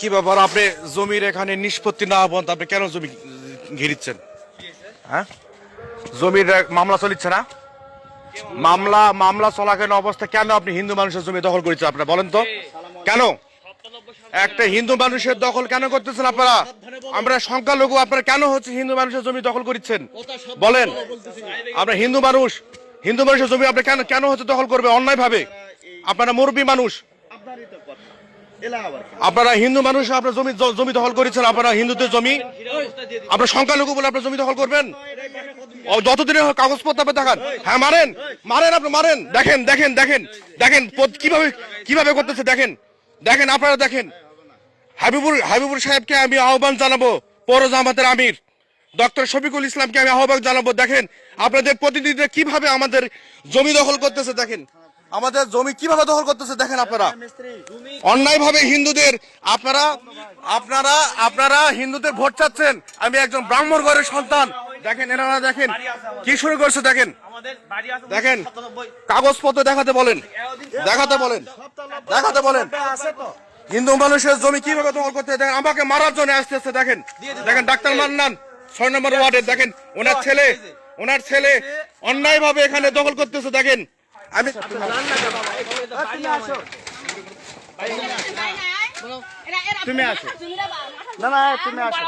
কি ব্যাপার, আপনি জমির এখানে নিষ্পত্তি না পর্যন্ত আপনি কেন জমি ঘিরিচ্ছেন? হ্যাঁ, জমির মামলা চলিচ্ছে না? মামলা চলাকালীন অবস্থা কেন আপনি হিন্দু মানুষের জমি দখল করেছেন? আপনারা বলেন তো কেন একটা হিন্দু মানুষের দখল কেন করতেছেন আপনারা? আমরা সংখ্যালঘু, আপনারা কেন হচ্ছে হিন্দু মানুষের জমি দখল করছেন বলেন? আমরা হিন্দু মানুষের জমি আপনি কেন হচ্ছে দখল করবে অন্যায় ভাবে? আপনারা মুরব্বী মানুষ, আপনারা হিন্দু মানুষ, আপনার জমি দখল করেছেন। আপনারা হিন্দুদের জমি, আপনার সংখ্যালঘু বলে আপনার জমি দখল করবেন? যতদিনের কাগজপত্র আপনি দেখান। হ্যাঁ, মারেন আপনি মারেন। দেখেন কিভাবে করতেছে। দেখেন আপনারা দেখেন। হাবিবুর সাহেবকে আমি আহ্বান জানাবো, পৌর জামাতের আমির ডক্টর শফিকুল ইসলামকে আমি আহ্বান জানাবো। দেখেন আপনাদের প্রতিনিধিরা কিভাবে আমাদের জমি দখল করতেছে। দেখেন আমাদের জমি কিভাবে দখল করতেছে। দেখেন আপনারা অন্যায় ভাবে হিন্দুদের, আপনারা হিন্দুদের ভোট চাচ্ছেন। আমি একজন ব্রাহ্মণ ঘরের সন্তান। দেখেন এনারা দেখেন কি শুরু করছে। দেখেন কাগজপত্র দেখাতে বলেন। হিন্দু মানুষের জমি কিভাবে দখল করতে, দেখেন আমাকে মারার জন্য আসতেছে। দেখেন ডাক্তার মান্নান 6 নম্বর ওয়ার্ডের, দেখেন ওনার ছেলে অন্যায় ভাবে এখানে দখল করতেছে। দেখেন আমি তুমি আসো না তুমি আসো।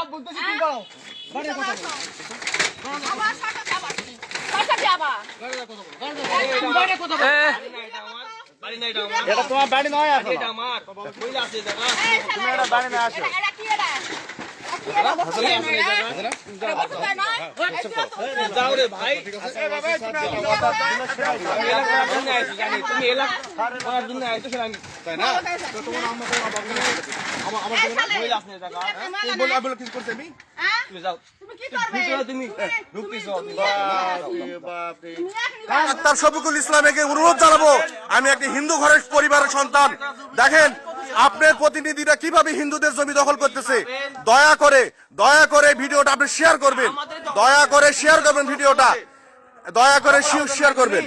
এটা তোমার বাড়ি নয়, এটা আমার তুমি এটা বাড়ি না আসো। যাও রে ভাই, তুমি এলাকার জন্য আইছো তাই না? ডাক্তার শফিকুল ইসলামকে অনুরোধ জানাবো, আমি একটি হিন্দু ঘরের পরিবারের সন্তান। দেখেন আপনার প্রতিনিধিরা কিভাবে হিন্দুদের জমি দখল করতেছে। দয়া করে ভিডিওটা আপনি শেয়ার করবেন। ভিডিওটা দয়া করে শেয়ার করবেন।